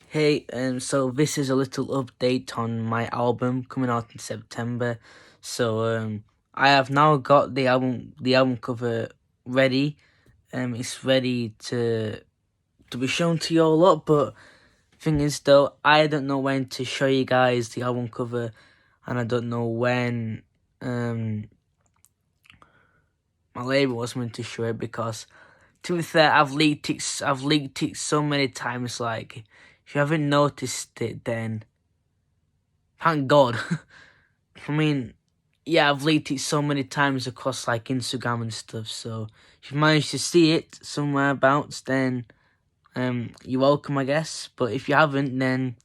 Hey, so this is a little update on my album coming out in September. I have now got the album cover ready. It's ready to be shown to you all up. But thing is, though, I don't know when to show you guys the album cover, and I don't know when my label was meant to show it because, to be fair, I've leaked it. I've leaked it so many times. Like, if you haven't noticed it, then thank God. I mean, yeah, I've leaked it so many times across like Instagram and stuff. So if you managed to see it somewhere abouts, then you're welcome, I guess. But if you haven't, then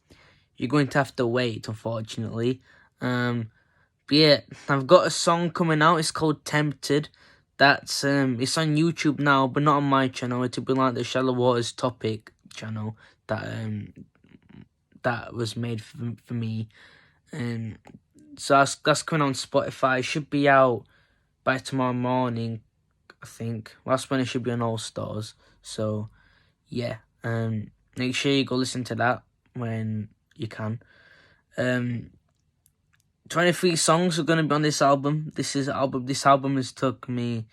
you're going to have to wait, unfortunately. But yeah, I've got a song coming out. It's called "Tempted." That's it's on YouTube now, but not on my channel. It'll be like the Shallow Waters Topic channel that was made for me. So that's coming on Spotify. It should be out by tomorrow morning, I think. That's when it should be on All Stars. So yeah, make sure you go listen to that when you can. 23 songs are gonna be on this album. This album has took me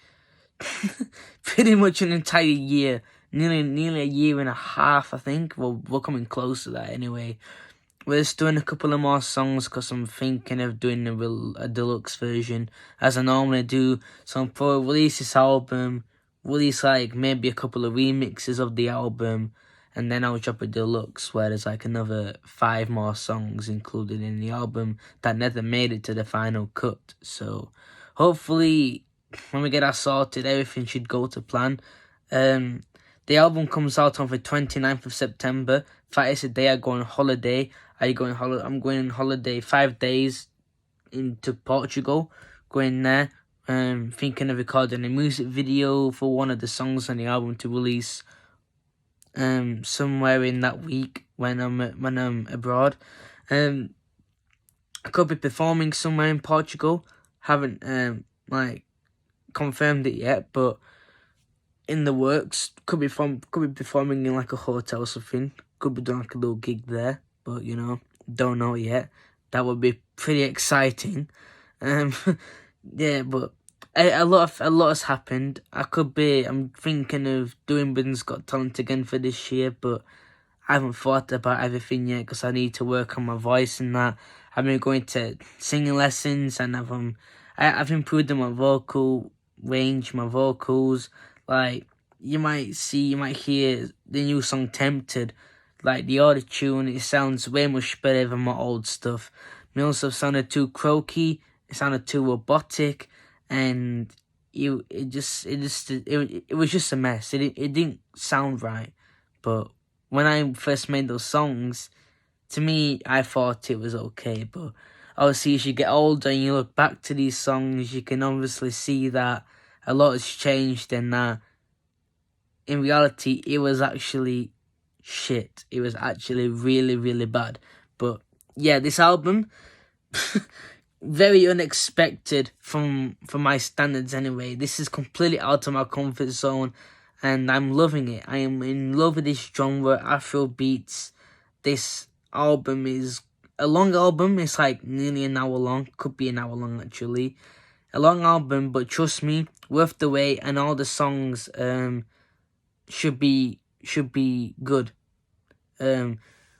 pretty much an entire year, nearly a year and a half, I think. Well, we're coming close to that anyway. We're just doing a couple of more songs because I'm thinking of doing a deluxe version as I normally do. So I'm probably release this album, release like maybe a couple of remixes of the album, and then I'll drop a deluxe where there's like another 5 more songs included in the album that never made it to the final cut. So hopefully when we get that sorted, everything should go to plan. The album comes out on the 29th of September. That is the day I go on holiday. I'm going on holiday 5 days into Portugal. Going there. Thinking of recording a music video for one of the songs on the album to release somewhere in that week when I'm abroad. I could be performing somewhere in Portugal. Haven't confirmed it yet, but in the works. Could be performing in like a hotel or something. Could be doing like a little gig there, but don't know yet. That would be pretty exciting. Yeah, but a lot has happened. I'm thinking of doing Britain's Got Talent again for this year, but I haven't thought about everything yet because I need to work on my voice and that. I've been going to singing lessons and I've improved on my vocal range, my vocals. Like, you might hear the new song "Tempted." Like, the auto tune, it sounds way much better than my old stuff. My old stuff sounded too croaky, it sounded too robotic, and it was just a mess. It didn't sound right. But when I first made those songs, to me, I thought it was okay. But obviously, as you get older and you look back to these songs, you can obviously see that a lot has changed and that in reality, it was actually shit. It was actually really, really bad. But yeah, this album, very unexpected from my standards anyway. This is completely out of my comfort zone and I'm loving it. I am in love with this genre, Afro beats. This album is a long album. It's like nearly an hour long. Could be an hour long actually. A long album, but trust me, worth the wait. And all the songs should be good.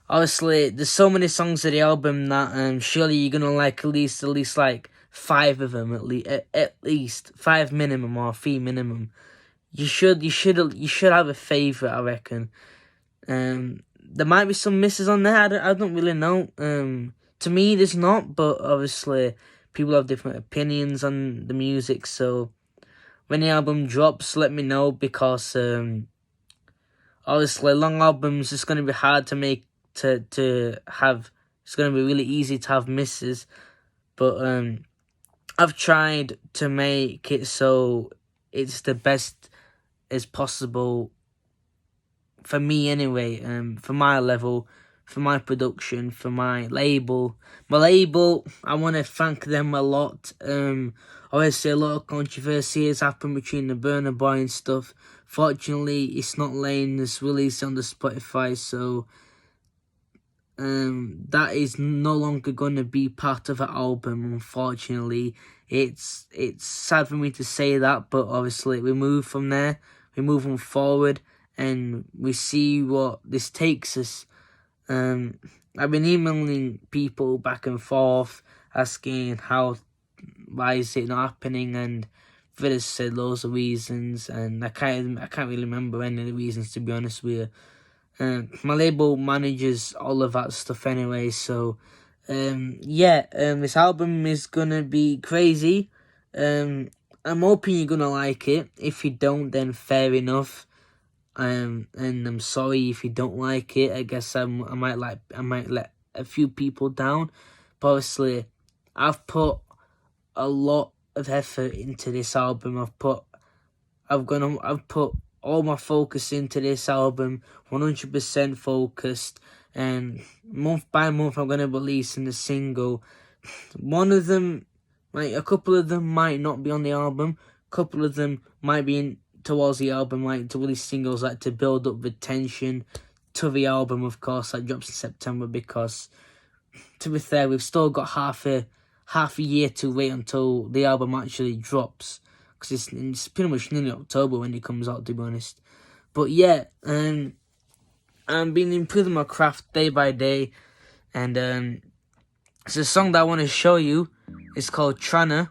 Obviously, there's so many songs of the album that surely you're gonna like at least like 5 of them at least 5 minimum or 3 minimum. You should have a favorite, I reckon. There might be some misses on there. I don't really know. To me, there's not, but obviously people have different opinions on the music. So when the album drops, let me know because obviously long albums it's gonna be hard to make to have. It's gonna be really easy to have misses, but I've tried to make it so it's the best as possible for me anyway, for my level, for my production, for my label. My label, I want to thank them a lot. Obviously a lot of controversy has happened between the Burna Boy and stuff. Fortunately, it's not letting this release on the Spotify, so that is no longer going to be part of an album, unfortunately. It's sad for me to say that, but obviously we move from there, we move on forward, and we see what this takes us. I've been emailing people back and forth, asking why is it not happening, and Vidas said loads of reasons, and I can't really remember any of the reasons, to be honest with you. My label manages all of that stuff anyway, so this album is gonna be crazy. I'm hoping you're gonna like it. If you don't, then fair enough. And I'm sorry if you don't like it. I guess I might let a few people down, but obviously I've put a lot of effort into this album. I've put all my focus into this album, 100% focused, and month by month I'm gonna release in a single. One of them, a couple of them might not be on the album. A couple of them might be towards the album, to release singles, to build up the tension to the album, of course, that drops in September, because, to be fair, we've still got half a year to wait until the album actually drops, because it's pretty much nearly October when it comes out, to be honest. But yeah, I've been improving my craft day by day, and it's a song that I want to show you. It's called Trana,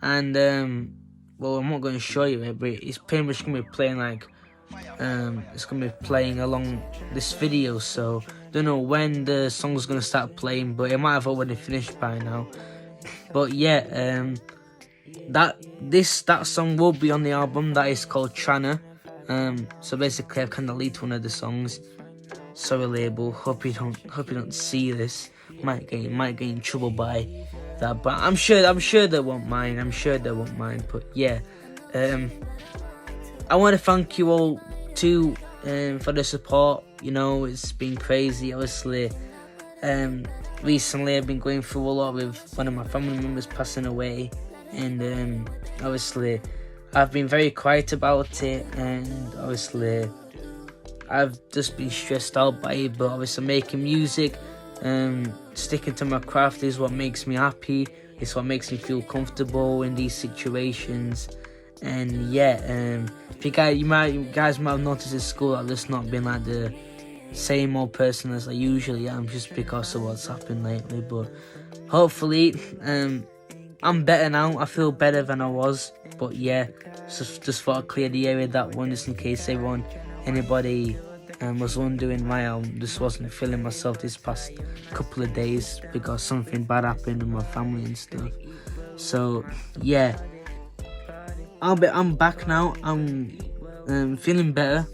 and well, I'm not going to show you it, but it's pretty much going to be playing it's going to be playing along this video, so don't know when the song's going to start playing, but it might have already finished by now. But yeah, that song will be on the album. That is called Trana. So basically I've kind of leaked one of the songs. Sorry label, hope you don't see this. Might get in trouble by that, but I'm sure they won't mind. But yeah, I want to thank you all too for the support. You know, it's been crazy. Obviously, recently I've been going through a lot with one of my family members passing away, and obviously I've been very quiet about it, and obviously I've just been stressed out by it. But obviously making music, sticking to my craft is what makes me happy. It's what makes me feel comfortable in these situations. And yeah, if you guys might have noticed at school I've just not been like the same old person as I usually am, just because of what's happened lately. But hopefully, I'm better now. I feel better than I was. But yeah, just thought I'd clear the air with that one, just in case anybody was wondering why I just wasn't feeling myself this past couple of days, because something bad happened in my family and stuff. So yeah, I'm back now. I'm feeling better.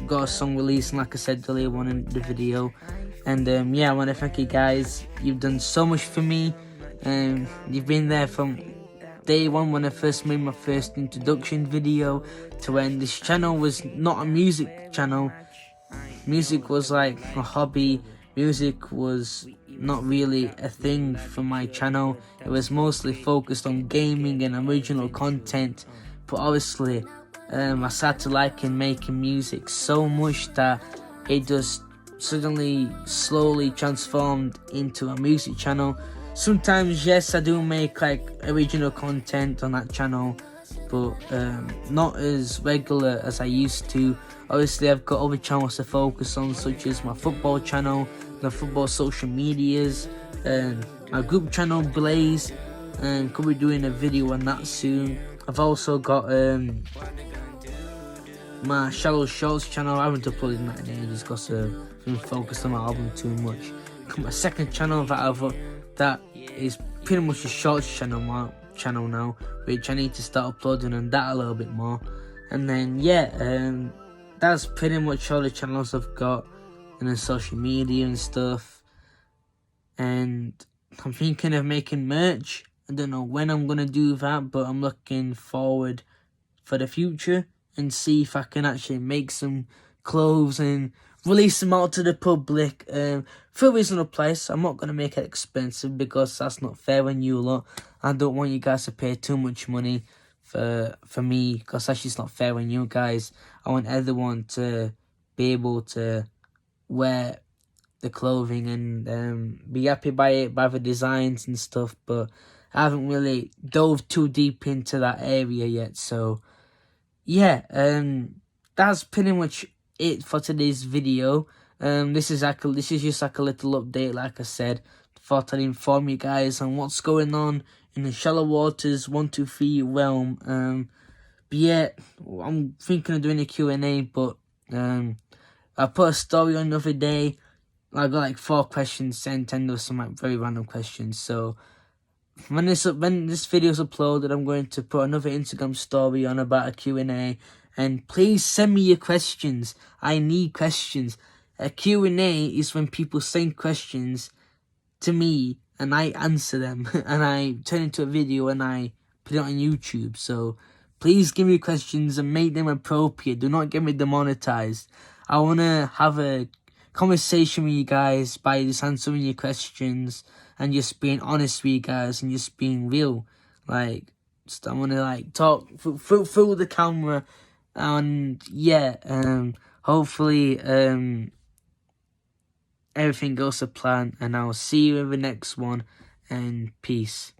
Got a song released, and like I said earlier on in the video. And yeah, I want to thank you guys. You've done so much for me. You've been there from day one when I first made my first introduction video to when this channel was not a music channel. Music was like a hobby. Music was not really a thing for my channel. It was mostly focused on gaming and original content. But obviously, I started liking making music so much that it just suddenly slowly transformed into a music channel. Sometimes, yes, I do make original content on that channel, but not as regular as I used to. Obviously, I've got other channels to focus on, such as my football channel, the football social medias, my group channel Blaze, and could be doing a video on that soon. I've also got my Shallow Shorts channel. I haven't uploaded that in ages because I've been focused on my album too much. My second channel that is pretty much a shorts channel now, which I need to start uploading on that a little bit more. And then yeah, that's pretty much all the channels I've got, and then social media and stuff. And I'm thinking of making merch. I don't know when I'm gonna do that, but I'm looking forward for the future and see if I can actually make some clothes and release them out to the public for a reasonable price. I'm not going to make it expensive because that's not fair on you lot. I don't want you guys to pay too much money for me, because that's just not fair on you guys. I want everyone to be able to wear the clothing and be happy by it, by the designs and stuff, but I haven't really dove too deep into that area yet. So yeah, that's pretty much it for today's video. This is just like a little update, like I said. Thought I'd inform you guys on what's going on in the Shallow Waters 123 realm. But yeah, I'm thinking of doing a Q&A, but I put a story on the other day. I got like 4 questions sent, and there was some like very random questions. So when this video's uploaded, I'm going to put another Instagram story on about a Q&A. And please send me your questions. I need questions. A Q&A is when people send questions to me and I answer them and I turn it into a video and I put it on YouTube. So please give me questions and make them appropriate. Do not get me demonetized. I want to have a conversation with you guys by just answering your questions and just being honest with you guys and just being real. Like, I want to like talk through the camera, and yeah, hopefully everything goes to plan, and I'll see you in the next one, and peace.